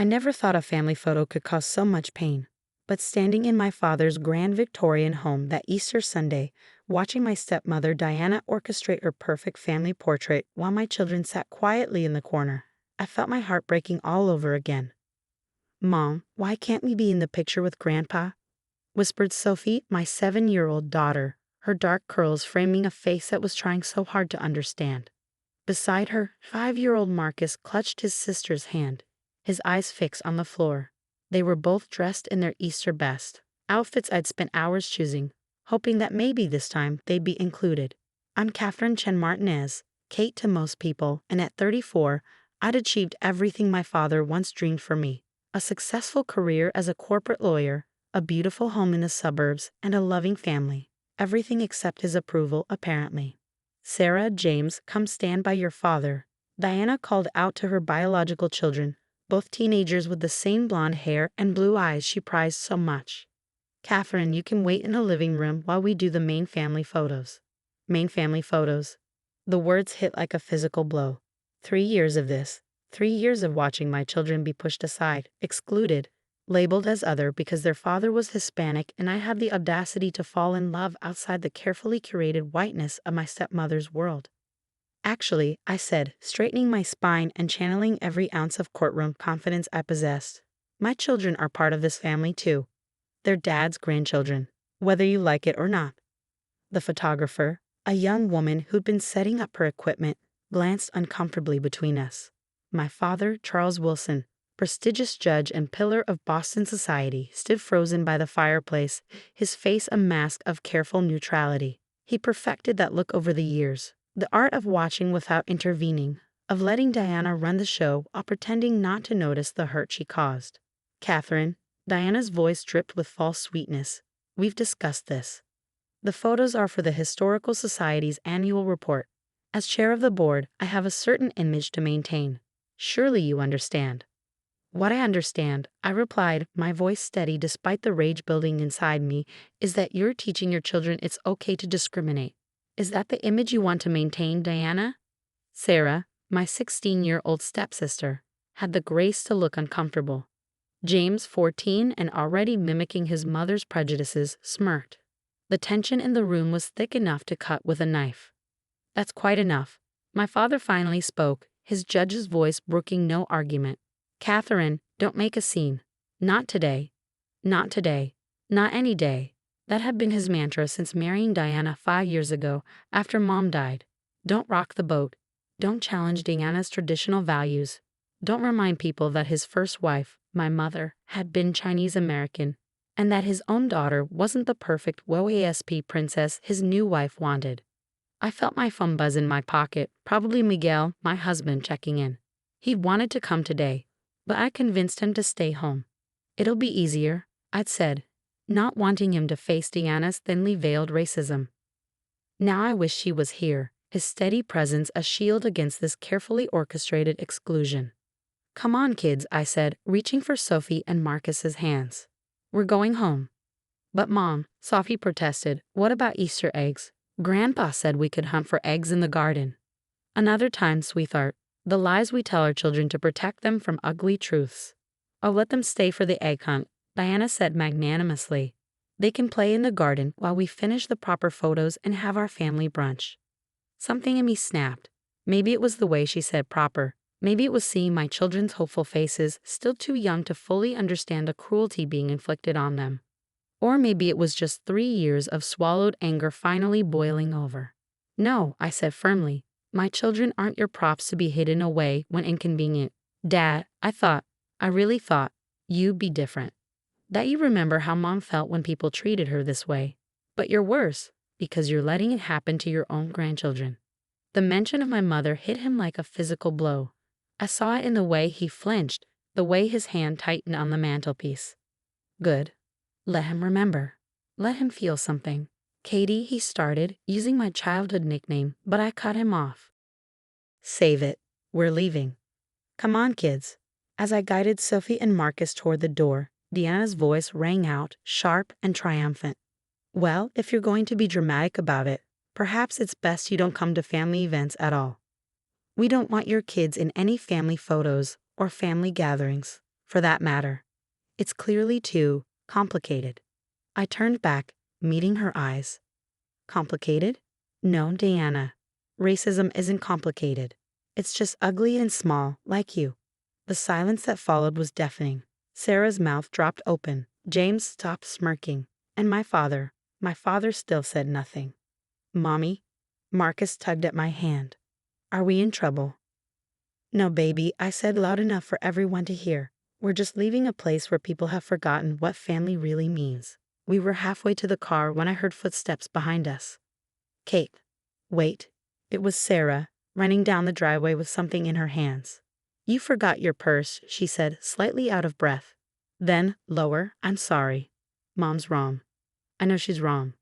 I never thought a family photo could cause so much pain. But standing in my father's grand Victorian home that Easter Sunday, watching my stepmother Diana orchestrate her perfect family portrait while my children sat quietly in the corner, I felt my heart breaking all over again. "Mom, why can't we be in the picture with Grandpa?" whispered Sophie, my 7-year-old daughter, her dark curls framing a face that was trying so hard to understand. Beside her, 5-year-old Marcus clutched his sister's hand, his eyes fixed on the floor. They were both dressed in their Easter best, outfits I'd spent hours choosing, hoping that maybe this time they'd be included. I'm Catherine Chen Martinez, Kate to most people, and at 34, I'd achieved everything my father once dreamed for me: a successful career as a corporate lawyer, a beautiful home in the suburbs, and a loving family. Everything except his approval, apparently. "Sarah, James, come stand by your father," Diana called out to her biological children, both teenagers with the same blonde hair and blue eyes she prized so much. "Catherine, you can wait in the living room while we do the main family photos." Main family photos. The words hit like a physical blow. 3 years of this. 3 years of watching my children be pushed aside, excluded, labeled as other because their father was Hispanic, and I had the audacity to fall in love outside the carefully curated whiteness of my stepmother's world. "Actually," I said, straightening my spine and channeling every ounce of courtroom confidence I possessed, "my children are part of this family too. They're Dad's grandchildren, whether you like it or not." The photographer, a young woman who'd been setting up her equipment, glanced uncomfortably between us. My father, Charles Wilson, prestigious judge and pillar of Boston society, stood frozen by the fireplace, his face a mask of careful neutrality. He perfected that look over the years, the art of watching without intervening, of letting Diana run the show while pretending not to notice the hurt she caused. "Catherine," Diana's voice dripped with false sweetness, "we've discussed this. The photos are for the Historical Society's annual report. As chair of the board, I have a certain image to maintain. Surely you understand." "What I understand," I replied, my voice steady despite the rage building inside me, "is that you're teaching your children it's okay to discriminate. Is that the image you want to maintain, Diana?" Sarah, my 16-year-old stepsister, had the grace to look uncomfortable. James, 14 and already mimicking his mother's prejudices, smirked. The tension in the room was thick enough to cut with a knife. "That's quite enough." My father finally spoke, his judge's voice brooking no argument. "Catherine, don't make a scene. Not today. Not today. Not any day." That had been his mantra since marrying Diana 5 years ago, after Mom died. Don't rock the boat. Don't challenge Diana's traditional values. Don't remind people that his first wife, my mother, had been Chinese American, and that his own daughter wasn't the perfect WASP princess his new wife wanted. I felt my phone buzz in my pocket, probably Miguel, my husband, checking in. He wanted to come today, but I convinced him to stay home. "It'll be easier," I'd said, not wanting him to face Diana's thinly veiled racism. Now I wish she was here, his steady presence a shield against this carefully orchestrated exclusion. "Come on, kids," I said, reaching for Sophie and Marcus's hands. "We're going home." "But Mom," Sophie protested, "what about Easter eggs? Grandpa said we could hunt for eggs in the garden." "Another time, sweetheart. The lies we tell our children to protect them from ugly truths." "I'll let them stay for the egg hunt," Diana said magnanimously. "They can play in the garden while we finish the proper photos and have our family brunch." Something in me snapped. Maybe it was the way she said proper. Maybe it was seeing my children's hopeful faces, still too young to fully understand the cruelty being inflicted on them. Or maybe it was just 3 years of swallowed anger finally boiling over. "No," I said firmly. "My children aren't your props to be hidden away when inconvenient. Dad, I really thought, you'd be different. That you remember how Mom felt when people treated her this way. But you're worse, because you're letting it happen to your own grandchildren." The mention of my mother hit him like a physical blow. I saw it in the way he flinched, the way his hand tightened on the mantelpiece. "Good. Let him remember. Let him feel something." "Katie," he started, using my childhood nickname, but I cut him off. "Save it. We're leaving. Come on, kids." As I guided Sophie and Marcus toward the door, Deanna's voice rang out, sharp and triumphant. "Well, if you're going to be dramatic about it, perhaps it's best you don't come to family events at all. We don't want your kids in any family photos or family gatherings. for that matter. It's clearly too complicated. I turned back, meeting her eyes. Complicated? No, Diana. Racism isn't complicated. It's just ugly and small, like you. The silence that followed was deafening. Sarah's mouth dropped open. James stopped smirking. And my father still said nothing. Mommy? Marcus tugged at my hand. Are we in trouble? No, baby, I said loud enough for everyone to hear. We're just leaving a place where people have forgotten what family really means. We were halfway to the car when I heard footsteps behind us. Kate. Wait. It was Sarah, running down the driveway with something in her hands. You forgot your purse, she said, slightly out of breath. Then, lower, I'm sorry. Mom's wrong. I know she's wrong.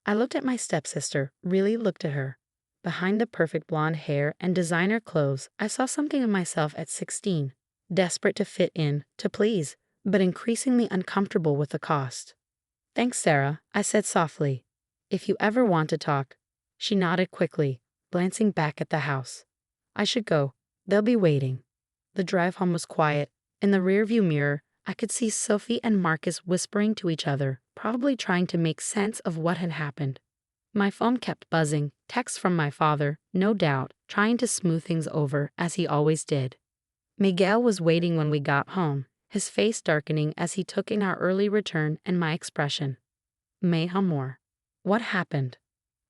I looked at my stepsister, really looked at her. Behind the perfect blonde hair and designer clothes, I saw something of myself at 16, desperate to fit in, to please, but increasingly uncomfortable with the cost. Thanks, Sarah, I said softly. If you ever want to talk. She nodded quickly, glancing back at the house. I should go. They'll be waiting. The drive home was quiet. In the rearview mirror, I could see Sophie and Marcus whispering to each other, probably trying to make sense of what had happened. My phone kept buzzing, texts from my father, no doubt, trying to smooth things over, as he always did. Miguel was waiting when we got home, his face darkening as he took in our early return and my expression. May amor. What happened?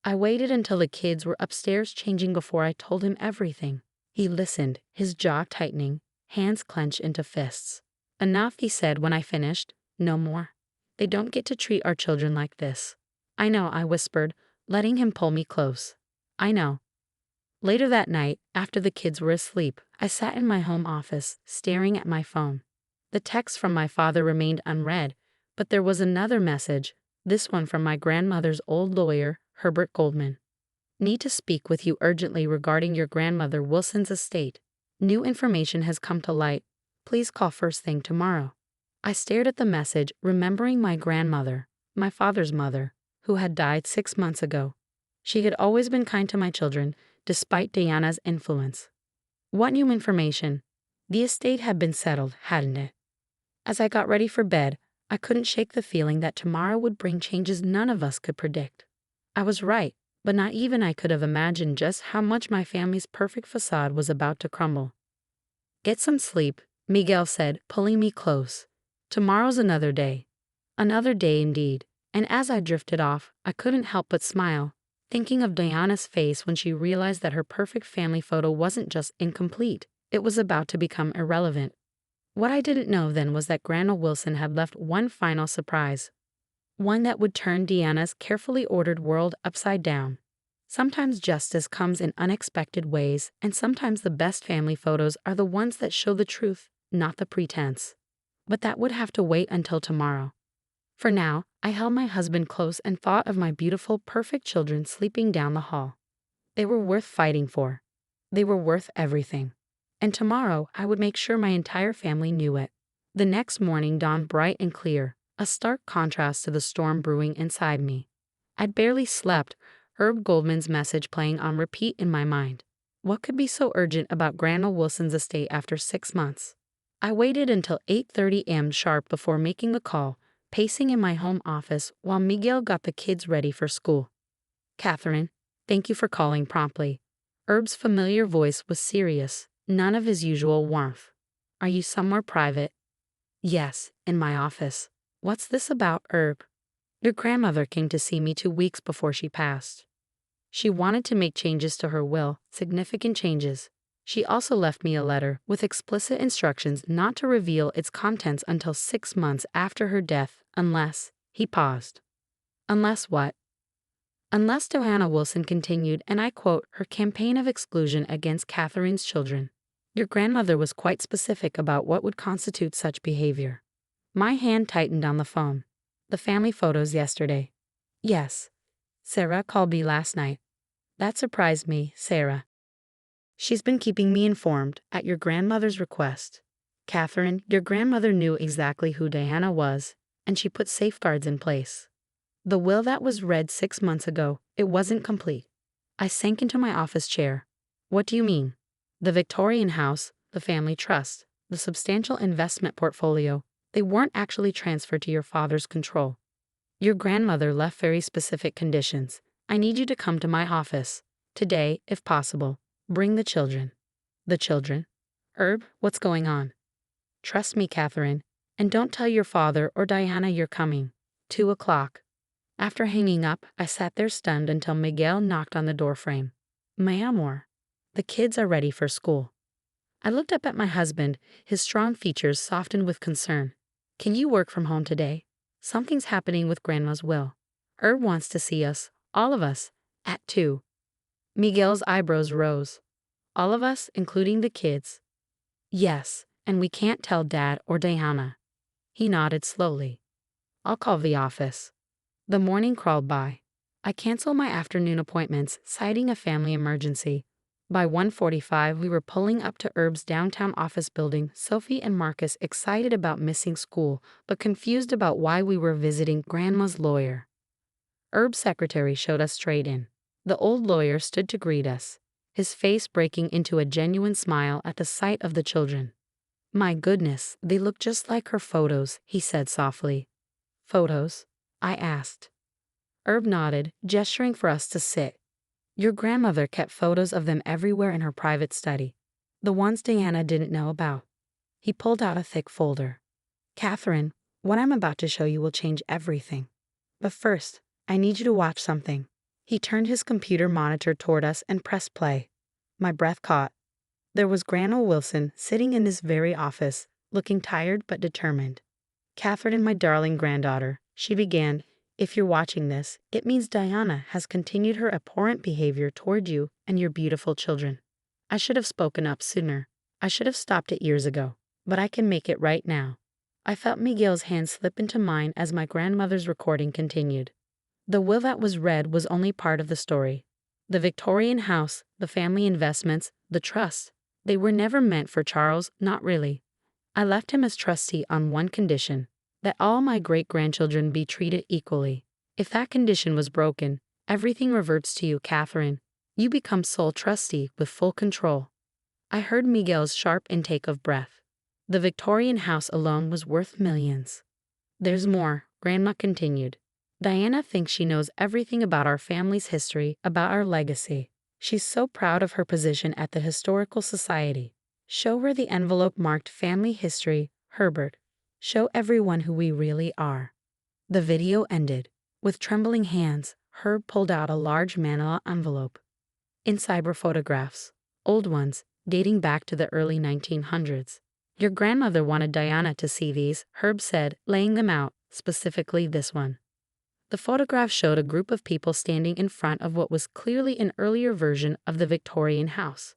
I waited until the kids were upstairs changing before I told him everything. He listened, his jaw tightening, hands clenched into fists. Enough, he said when I finished. No more. They don't get to treat our children like this. I know, I whispered, letting him pull me close. I know. Later that night, after the kids were asleep, I sat in my home office, staring at my phone. The text from my father remained unread, but there was another message, this one from my grandmother's old lawyer, Herbert Goldman. Need to speak with you urgently regarding your grandmother Wilson's estate. New information has come to light. Please call first thing tomorrow. I stared at the message, remembering my grandmother, my father's mother, who had died 6 months ago. She had always been kind to my children, despite Diana's influence. What new information? The estate had been settled, hadn't it? As I got ready for bed, I couldn't shake the feeling that tomorrow would bring changes none of us could predict. I was right, but not even I could have imagined just how much my family's perfect facade was about to crumble. Get some sleep, Miguel said, pulling me close. Tomorrow's another day. Another day indeed, and as I drifted off, I couldn't help but smile, thinking of Diana's face when she realized that her perfect family photo wasn't just incomplete, it was about to become irrelevant. What I didn't know then was that Grandma Wilson had left one final surprise. One that would turn Diana's carefully ordered world upside down. Sometimes justice comes in unexpected ways, and sometimes the best family photos are the ones that show the truth, not the pretense. But that would have to wait until tomorrow. For now, I held my husband close and thought of my beautiful, perfect children sleeping down the hall. They were worth fighting for. They were worth everything. And tomorrow, I would make sure my entire family knew it. The next morning dawned bright and clear, a stark contrast to the storm brewing inside me. I'd barely slept, Herb Goldman's message playing on repeat in my mind. What could be so urgent about Grandma Wilson's estate after 6 months? I waited until 8:30 a.m. sharp before making the call, pacing in my home office while Miguel got the kids ready for school. Catherine, thank you for calling promptly. Herb's familiar voice was serious, none of his usual warmth. Are you somewhere private? Yes, in my office. What's this about, Herb? Your grandmother came to see me 2 weeks before she passed. She wanted to make changes to her will, significant changes. She also left me a letter with explicit instructions not to reveal its contents until 6 months after her death, unless, he paused. Unless what? Unless Diana Wilson continued, and I quote, her campaign of exclusion against Catherine's children. Your grandmother was quite specific about what would constitute such behavior. My hand tightened on the phone. The family photos yesterday. Yes. Sarah called me last night. That surprised me, Sarah. She's been keeping me informed, at your grandmother's request. Catherine, your grandmother knew exactly who Diana was, and she put safeguards in place. The will that was read 6 months ago, it wasn't complete. I sank into my office chair. What do you mean? The Victorian house, the family trust, the substantial investment portfolio, they weren't actually transferred to your father's control. Your grandmother left very specific conditions. I need you to come to my office. Today, if possible. Bring the children. The children? Herb, what's going on? Trust me, Catherine, and don't tell your father or Diana you're coming. 2 o'clock. After hanging up, I sat there stunned until Miguel knocked on the doorframe. My amor, the kids are ready for school. I looked up at my husband, his strong features softened with concern. Can you work from home today? Something's happening with Grandma's will. Herb wants to see us, all of us, at 2. Miguel's eyebrows rose. All of us, including the kids. Yes, and we can't tell Dad or Diana. He nodded slowly. I'll call the office. The morning crawled by. I canceled my afternoon appointments, citing a family emergency. By 1:45, we were pulling up to Herb's downtown office building, Sophie and Marcus excited about missing school, but confused about why we were visiting Grandma's lawyer. Herb's secretary showed us straight in. The old lawyer stood to greet us, his face breaking into a genuine smile at the sight of the children. My goodness, they look just like her photos, he said softly. Photos? I asked. Herb nodded, gesturing for us to sit. Your grandmother kept photos of them everywhere in her private study, the ones Diana didn't know about. He pulled out a thick folder. Catherine, what I'm about to show you will change everything. But first, I need you to watch something. He turned his computer monitor toward us and pressed play. My breath caught. There was Grandma Wilson sitting in this very office, looking tired but determined. Catherine, my darling granddaughter, she began, if you're watching this, it means Diana has continued her abhorrent behavior toward you and your beautiful children. I should have spoken up sooner. I should have stopped it years ago, but I can make it right now. I felt Miguel's hand slip into mine as my grandmother's recording continued. The will that was read was only part of the story. The Victorian house, the family investments, the trust, they were never meant for Charles, not really. I left him as trustee on one condition, that all my great-grandchildren be treated equally. If that condition was broken, everything reverts to you, Catherine. You become sole trustee with full control. I heard Miguel's sharp intake of breath. The Victorian house alone was worth millions. There's more, Grandma continued. Diana thinks she knows everything about our family's history, about our legacy. She's so proud of her position at the Historical Society. Show her the envelope marked Family History, Herbert. Show everyone who we really are. The video ended. With trembling hands, Herb pulled out a large manila envelope. Inside were photographs, old ones, dating back to the early 1900s. Your grandmother wanted Diana to see these, Herb said, laying them out, specifically this one. The photograph showed a group of people standing in front of what was clearly an earlier version of the Victorian house.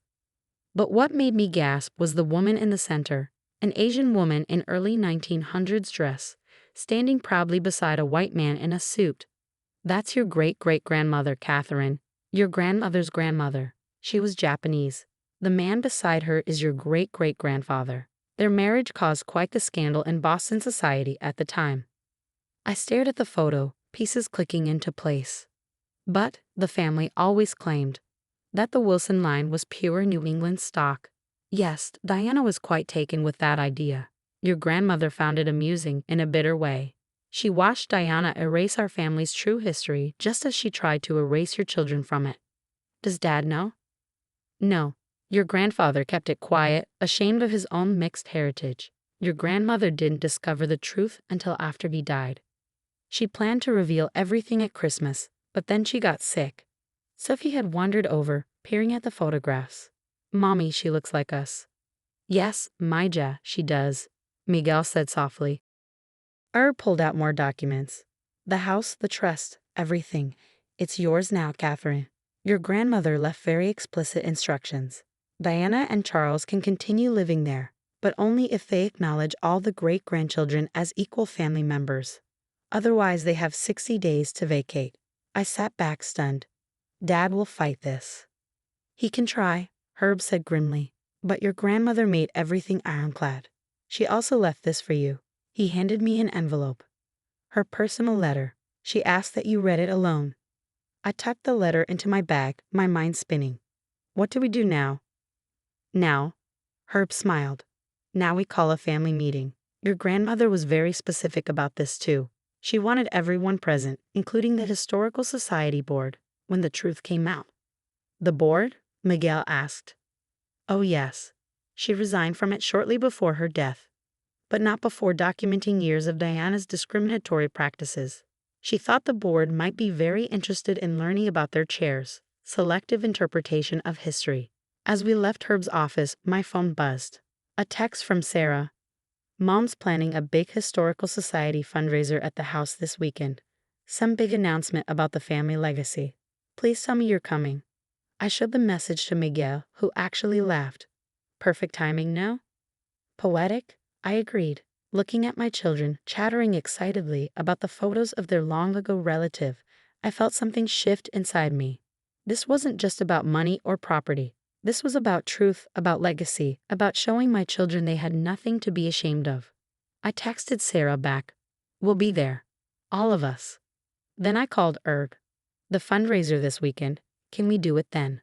But what made me gasp was the woman in the center, an Asian woman in early 1900s dress, standing proudly beside a white man in a suit. That's your great-great-grandmother, Catherine. Your grandmother's grandmother. She was Japanese. The man beside her is your great-great-grandfather. Their marriage caused quite the scandal in Boston society at the time. I stared at the photo, pieces clicking into place. But the family always claimed that the Wilson line was pure New England stock. Yes, Diana was quite taken with that idea. Your grandmother found it amusing in a bitter way. She watched Diana erase our family's true history just as she tried to erase your children from it. Does Dad know? No. Your grandfather kept it quiet, ashamed of his own mixed heritage. Your grandmother didn't discover the truth until after he died. She planned to reveal everything at Christmas, but then she got sick. Sophie had wandered over, peering at the photographs. Mommy, she looks like us. Yes, Maija, she does, Miguel said softly. Herb pulled out more documents. The house, the trust, everything. It's yours now, Catherine. Your grandmother left very explicit instructions. Diana and Charles can continue living there, but only if they acknowledge all the great-grandchildren as equal family members. Otherwise, they have 60 days to vacate. I sat back stunned. Dad will fight this. He can try, Herb said grimly, but your grandmother made everything ironclad. She also left this for you. He handed me an envelope. Her personal letter. She asked that you read it alone. I tucked the letter into my bag, my mind spinning. What do we do now? Now? Herb smiled. Now we call a family meeting. Your grandmother was very specific about this too. She wanted everyone present, including the Historical Society board, when the truth came out. The board? Miguel asked. Oh yes. She resigned from it shortly before her death, but not before documenting years of Diana's discriminatory practices. She thought the board might be very interested in learning about their chair's selective interpretation of history. As we left Herb's office, my phone buzzed. A text from Sarah. Mom's planning a big historical society fundraiser at the house this weekend. Some big announcement about the family legacy. Please tell me you're coming. I showed the message to Miguel, who actually laughed. Perfect timing, no? Poetic? I agreed, looking at my children, chattering excitedly about the photos of their long-ago relative. I felt something shift inside me. This wasn't just about money or property. This was about truth, about legacy, about showing my children they had nothing to be ashamed of. I texted Sarah back. We'll be there. All of us. Then I called Erg. The fundraiser this weekend. Can we do it then?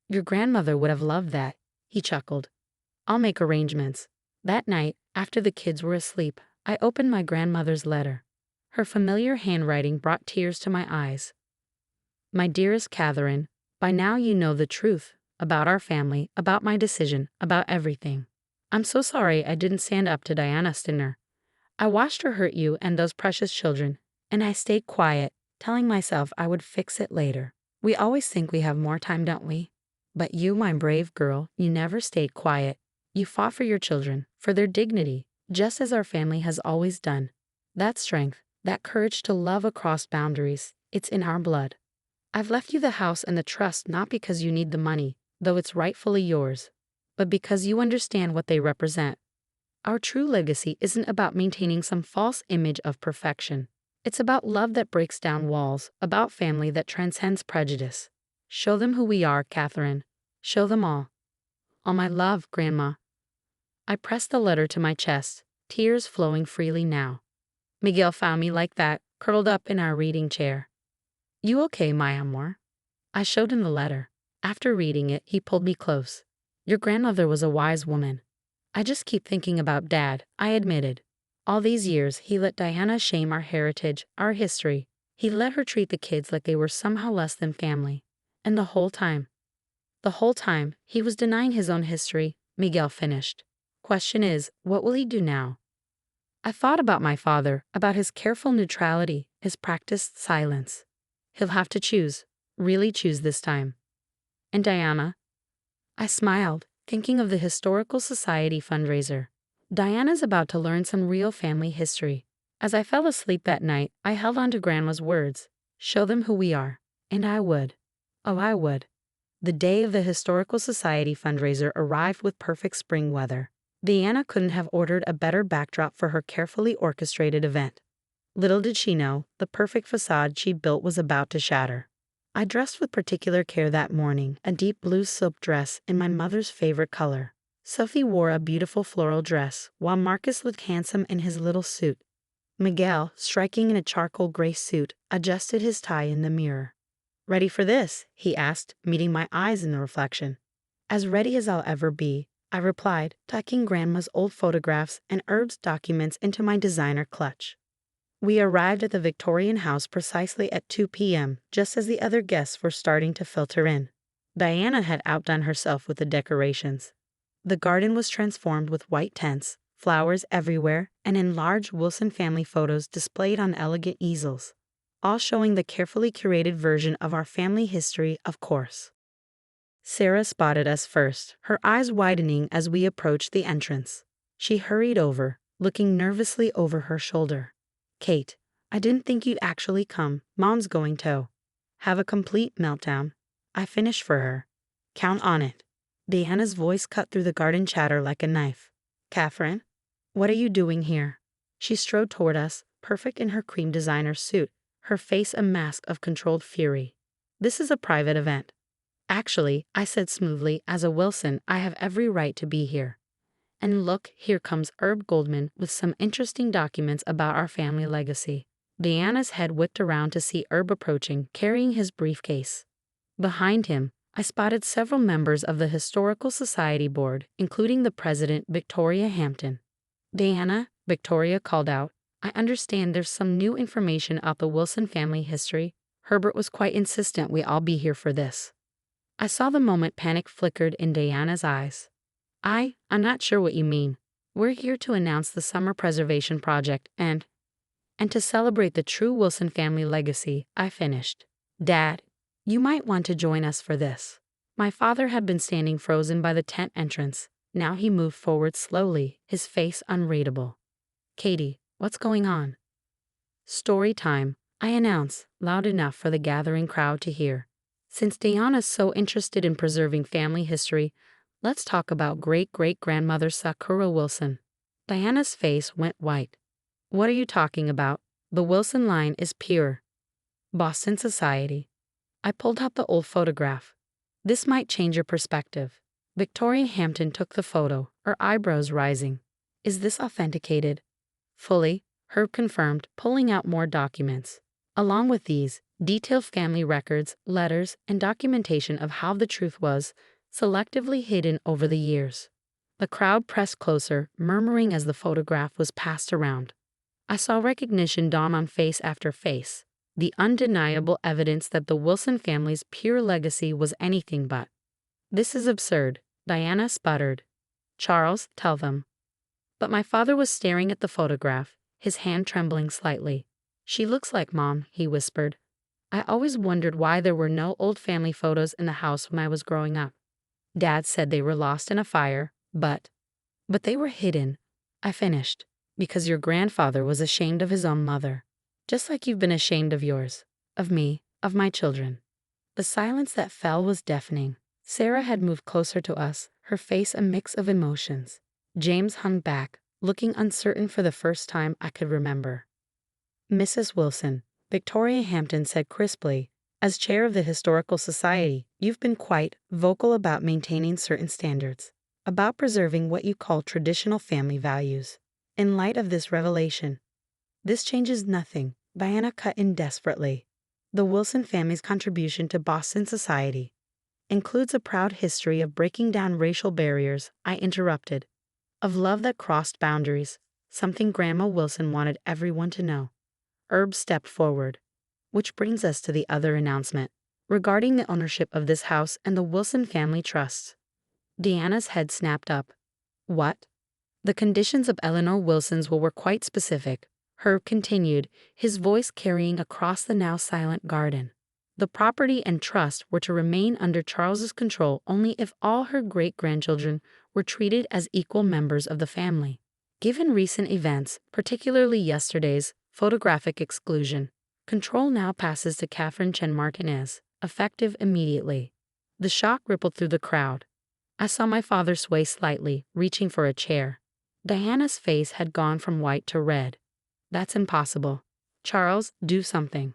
Your grandmother would have loved that, he chuckled. I'll make arrangements. That night, after the kids were asleep, I opened my grandmother's letter. Her familiar handwriting brought tears to my eyes. My dearest Catherine, by now you know the truth about our family, about my decision, about everything. I'm so sorry I didn't stand up to Diana Stinner. I watched her hurt you and those precious children, and I stayed quiet, telling myself I would fix it later. We always think we have more time, don't we? But you, my brave girl, you never stayed quiet. You fought for your children, for their dignity, just as our family has always done. That strength, that courage to love across boundaries, it's in our blood. I've left you the house and the trust not because you need the money, though it's rightfully yours, but because you understand what they represent. Our true legacy isn't about maintaining some false image of perfection. It's about love that breaks down walls, about family that transcends prejudice. Show them who we are, Catherine. Show them all. All my love, Grandma. I pressed the letter to my chest, tears flowing freely now. Miguel found me like that, curled up in our reading chair. You okay, my amor? I showed him the letter. After reading it, he pulled me close. Your grandmother was a wise woman. I just keep thinking about Dad, I admitted. All these years, he let Diana shame our heritage, our history. He let her treat the kids like they were somehow less than family. And the whole time, he was denying his own history, Miguel finished. Question is, what will he do now? I thought about my father, about his careful neutrality, his practiced silence. He'll have to choose, really choose this time. And Diana? I smiled, thinking of the Historical Society fundraiser. Diana's about to learn some real family history. As I fell asleep that night, I held on to Grandma's words. Show them who we are. And I would. Oh, I would. The day of the Historical Society fundraiser arrived with perfect spring weather. Diana couldn't have ordered a better backdrop for her carefully orchestrated event. Little did she know, the perfect facade she built was about to shatter. I dressed with particular care that morning, a deep blue silk dress in my mother's favorite color. Sophie wore a beautiful floral dress, while Marcus looked handsome in his little suit. Miguel, striking in a charcoal gray suit, adjusted his tie in the mirror. Ready for this? He asked, meeting my eyes in the reflection. As ready as I'll ever be, I replied, tucking Grandma's old photographs and Herb's documents into my designer clutch. We arrived at the Victorian house precisely at 2 p.m., just as the other guests were starting to filter in. Diana had outdone herself with the decorations. The garden was transformed with white tents, flowers everywhere, and enlarged Wilson family photos displayed on elegant easels, all showing the carefully curated version of our family history, of course. Sarah spotted us first, her eyes widening as we approached the entrance. She hurried over, looking nervously over her shoulder. Kate, I didn't think you'd actually come. Mom's going to have a complete meltdown. I finished for her. Count on it. Diana's voice cut through the garden chatter like a knife. Catherine, what are you doing here? She strode toward us, perfect in her cream designer suit, her face a mask of controlled fury. This is a private event. Actually, I said smoothly, as a Wilson, I have every right to be here. And look, here comes Herb Goldman with some interesting documents about our family legacy. Diana's head whipped around to see Herb approaching, carrying his briefcase. Behind him, I spotted several members of the Historical Society board, including the president, Victoria Hampton. "Diana," Victoria called out, "I understand there's some new information about the Wilson family history. Herbert was quite insistent we all be here for this." I saw the moment panic flickered in Diana's eyes. I'm not sure what you mean. We're here to announce the summer preservation project and to celebrate the true Wilson family legacy," I finished. "Dad, you might want to join us for this." My father had been standing frozen by the tent entrance. Now he moved forward slowly, his face unreadable. "Katie, what's going on?" "Story time," I announced, loud enough for the gathering crowd to hear. "Since Diana's so interested in preserving family history, let's talk about great-great-grandmother Sakura Wilson." Diana's face went white. "What are you talking about? The Wilson line is pure Boston society." I pulled out the old photograph. "This might change your perspective." Victoria Hampton took the photo, her eyebrows rising. "Is this authenticated?" "Fully," Herb confirmed, pulling out more documents. Along with these, detailed family records, letters, and documentation of how the truth was selectively hidden over the years. The crowd pressed closer, murmuring as the photograph was passed around. I saw recognition dawn on face after face, the undeniable evidence that the Wilson family's pure legacy was anything but. "This is absurd," Diana sputtered. "Charles, tell them." But my father was staring at the photograph, his hand trembling slightly. "She looks like Mom," he whispered. "I always wondered why there were no old family photos in the house when I was growing up. Dad said they were lost in a fire, but they were hidden," I finished. "Because your grandfather was ashamed of his own mother. Just like you've been ashamed of yours, of me, of my children." The silence that fell was deafening. Sarah had moved closer to us, her face a mix of emotions. James hung back, looking uncertain for the first time I could remember. "Mrs. Wilson," Victoria Hampton said crisply, "as chair of the Historical Society, you've been quite vocal about maintaining certain standards, about preserving what you call traditional family values. In light of this revelation, this changes nothing," Diana cut in desperately. "The Wilson family's contribution to Boston society includes a proud history of breaking down racial barriers," I interrupted, "of love that crossed boundaries, something Grandma Wilson wanted everyone to know." Herb stepped forward. "Which brings us to the other announcement, regarding the ownership of this house and the Wilson Family Trust." Diana's head snapped up. "What?" "The conditions of Eleanor Wilson's will were quite specific," Herb continued, his voice carrying across the now silent garden. "The property and trust were to remain under Charles's control only if all her great-grandchildren were treated as equal members of the family. Given recent events, particularly yesterday's photographic exclusion, control now passes to Catherine Chen Martinez, effective immediately." The shock rippled through the crowd. I saw my father sway slightly, reaching for a chair. Diana's face had gone from white to red. "That's impossible. Charles, do something."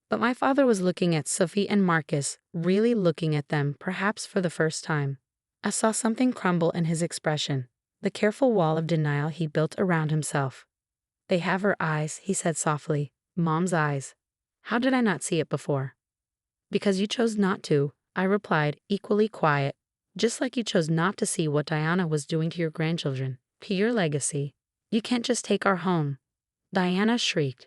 But my father was looking at Sophie and Marcus, really looking at them, perhaps for the first time. I saw something crumble in his expression, the careful wall of denial he built around himself. "They have her eyes," he said softly. "Mom's eyes. How did I not see it before?" "Because you chose not to," I replied, equally quiet. "Just like you chose not to see what Diana was doing to your grandchildren, to your legacy. You can't just take our home." Diana shrieked.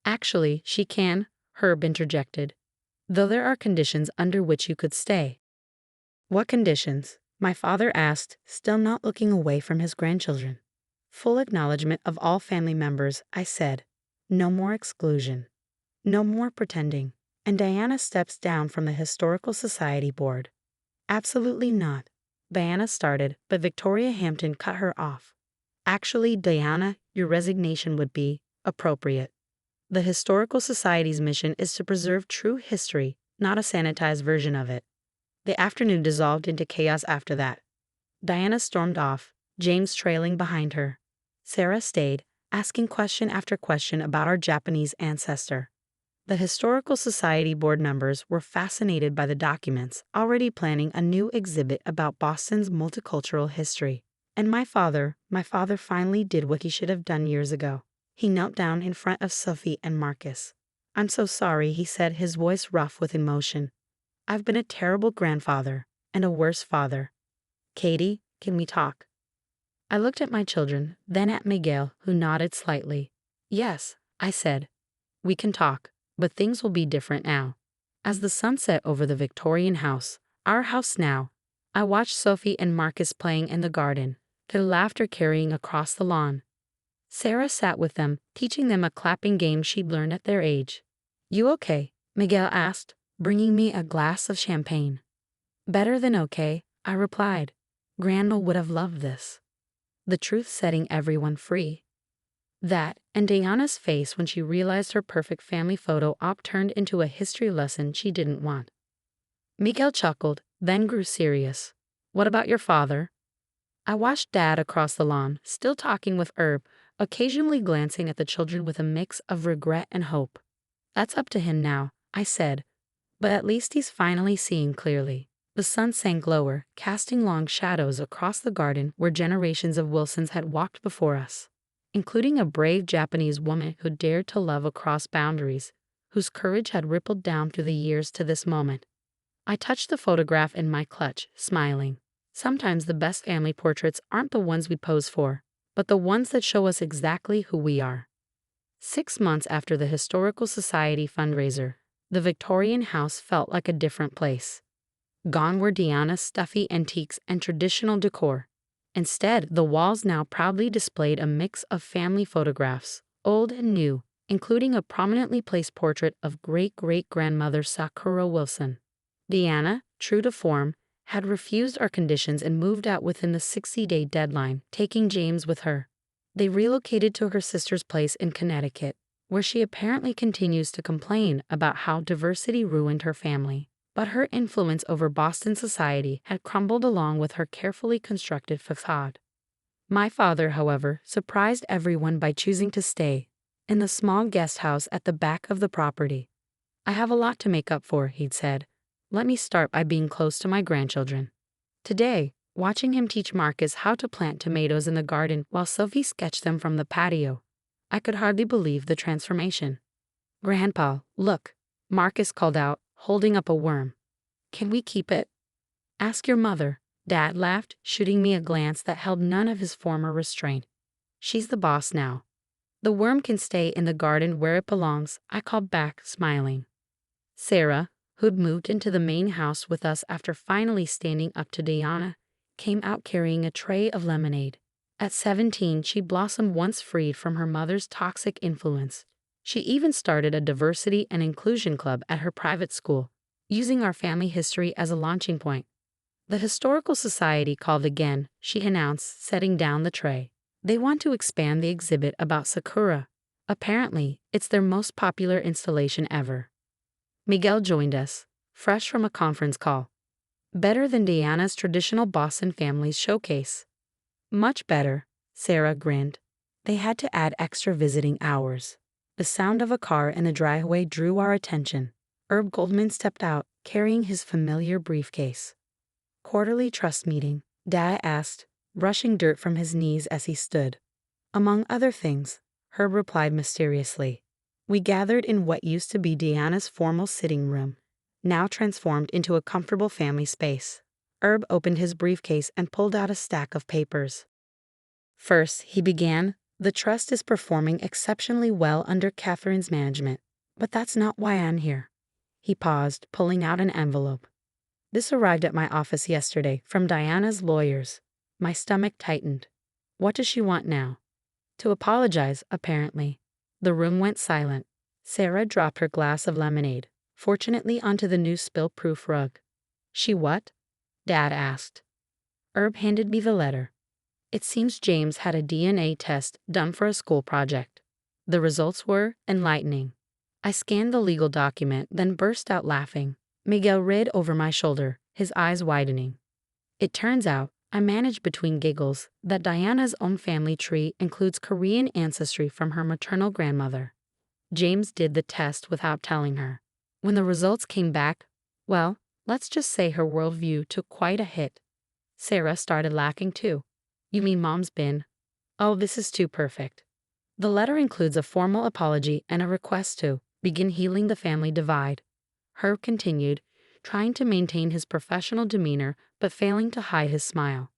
"Actually, she can," Herb interjected. "Though there are conditions under which you could stay." "What conditions?" my father asked, still not looking away from his grandchildren. "Full acknowledgement of all family members," I said. "No more exclusion. No more pretending." "And Diana steps down from the Historical Society board." "Absolutely not." Diana started, but Victoria Hampton cut her off. "Actually, Diana, your resignation would be appropriate. The Historical Society's mission is to preserve true history, not a sanitized version of it." The afternoon dissolved into chaos after that. Diana stormed off, James trailing behind her. Sarah stayed, asking question after question about our Japanese ancestor. The Historical Society board members were fascinated by the documents, already planning a new exhibit about Boston's multicultural history. And my father finally did what he should have done years ago. He knelt down in front of Sophie and Marcus. "I'm so sorry," he said, his voice rough with emotion. I've been a terrible grandfather and a worse father. Katie, can we talk? I looked at my children, then at Miguel, who nodded slightly. Yes, I said. We can talk, but things will be different now. As the sun set over the Victorian house, our house now, I watched Sophie and Marcus playing in the garden, their laughter carrying across the lawn. Sarah sat with them, teaching them a clapping game she'd learned at their age. You okay? Miguel asked, bringing me a glass of champagne. Better than okay, I replied. Grandma would have loved this. The truth setting everyone free. That, and Diana's face when she realized her perfect family photo op turned into a history lesson she didn't want. Miguel chuckled, then grew serious. What about your father? I watched Dad across the lawn, still talking with Herb, occasionally glancing at the children with a mix of regret and hope. That's up to him now, I said. But at least he's finally seeing clearly. The sun sank lower, casting long shadows across the garden where generations of Wilsons had walked before us, including a brave Japanese woman who dared to love across boundaries, whose courage had rippled down through the years to this moment. I touched the photograph in my clutch, smiling. Sometimes the best family portraits aren't the ones we pose for, but the ones that show us exactly who we are. 6 months after the Historical Society fundraiser, the Victorian house felt like a different place. Gone were Diana's stuffy antiques and traditional decor. Instead, the walls now proudly displayed a mix of family photographs, old and new, including a prominently placed portrait of great-great-grandmother Sakura Wilson. Diana, true to form, had refused our conditions and moved out within the 60-day deadline, taking James with her. They relocated to her sister's place in Connecticut, where she apparently continues to complain about how diversity ruined her family. But her influence over Boston society had crumbled along with her carefully constructed facade. My father, however, surprised everyone by choosing to stay in the small guest house at the back of the property. I have a lot to make up for, he'd said. Let me start by being close to my grandchildren. Today, watching him teach Marcus how to plant tomatoes in the garden while Sophie sketched them from the patio, I could hardly believe the transformation. Grandpa, look, Marcus called out, holding up a worm. Can we keep it? Ask your mother, Dad laughed, shooting me a glance that held none of his former restraint. She's the boss now. The worm can stay in the garden where it belongs, I called back, smiling. Sarah, who'd moved into the main house with us after finally standing up to Diana, came out carrying a tray of lemonade. At 17, she blossomed once freed from her mother's toxic influence. She even started a diversity and inclusion club at her private school, using our family history as a launching point. The Historical Society called again, she announced, setting down the tray. They want to expand the exhibit about Sakura. Apparently, it's their most popular installation ever. Miguel joined us, fresh from a conference call. Better than Diana's traditional Boston Families showcase. Much better, Sarah grinned. They had to add extra visiting hours. The sound of a car in the driveway drew our attention. Herb Goldman stepped out, carrying his familiar briefcase. Quarterly trust meeting, Dad asked, brushing dirt from his knees as he stood. Among other things, Herb replied mysteriously. We gathered in what used to be Diana's formal sitting room, now transformed into a comfortable family space. Herb opened his briefcase and pulled out a stack of papers. First, he began, the trust is performing exceptionally well under Catherine's management, but that's not why I'm here. He paused, pulling out an envelope. This arrived at my office yesterday from Diana's lawyers. My stomach tightened. What does she want now? To apologize, apparently. The room went silent. Sarah dropped her glass of lemonade, fortunately onto the new spill-proof rug. She what? Dad asked. Herb handed me the letter. It seems James had a DNA test done for a school project. The results were enlightening. I scanned the legal document, then burst out laughing. Miguel read over my shoulder, his eyes widening. It turns out, I managed between giggles, that Diana's own family tree includes Korean ancestry from her maternal grandmother. James did the test without telling her. When the results came back, well, let's just say her worldview took quite a hit. Sarah started laughing too. You mean Mom's been? Oh, this is too perfect. The letter includes a formal apology and a request to begin healing the family divide. Herb continued, trying to maintain his professional demeanor but failing to hide his smile.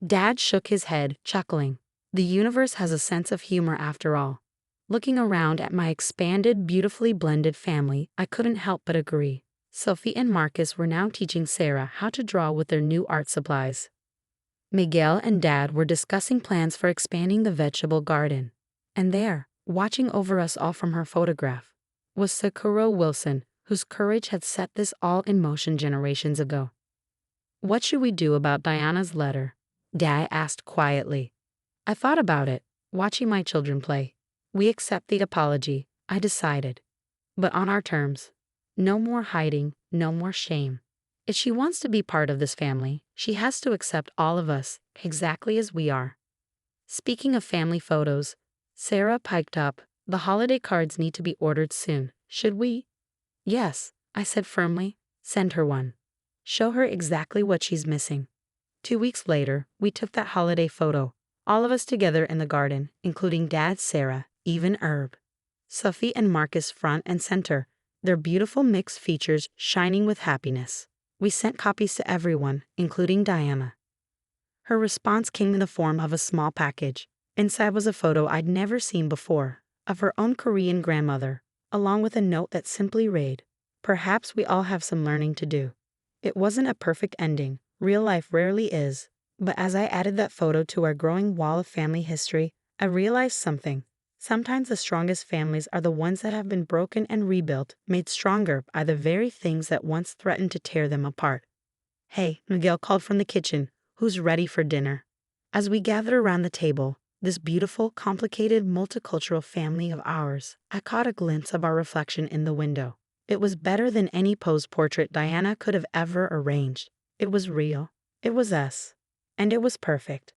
Dad shook his head, chuckling. The universe has a sense of humor after all. Looking around at my expanded, beautifully blended family, I couldn't help but agree. Sophie and Marcus were now teaching Sarah how to draw with their new art supplies. Miguel and Dad were discussing plans for expanding the vegetable garden. And there, watching over us all from her photograph, was Sakura Wilson, whose courage had set this all in motion generations ago. "What should we do about Diana's letter?" Dad asked quietly. I thought about it, watching my children play. We accept the apology, I decided. But on our terms. No more hiding, no more shame. If she wants to be part of this family, she has to accept all of us, exactly as we are. Speaking of family photos, Sarah piped up, "The holiday cards need to be ordered soon, should we?" "Yes," I said firmly. "Send her one. Show her exactly what she's missing." 2 weeks later, we took that holiday photo, all of us together in the garden, including Dad, Sarah, even Herb. Sophie and Marcus front and center, their beautiful mixed features shining with happiness. We sent copies to everyone, including Diana. Her response came in the form of a small package. Inside was a photo I'd never seen before, of her own Korean grandmother, along with a note that simply read, "Perhaps we all have some learning to do." It wasn't a perfect ending, real life rarely is, but as I added that photo to our growing wall of family history, I realized something. Sometimes the strongest families are the ones that have been broken and rebuilt, made stronger by the very things that once threatened to tear them apart. "Hey," Miguel called from the kitchen, "who's ready for dinner?" As we gathered around the table, this beautiful, complicated, multicultural family of ours, I caught a glimpse of our reflection in the window. It was better than any posed portrait Diana could have ever arranged. It was real. It was us. And it was perfect.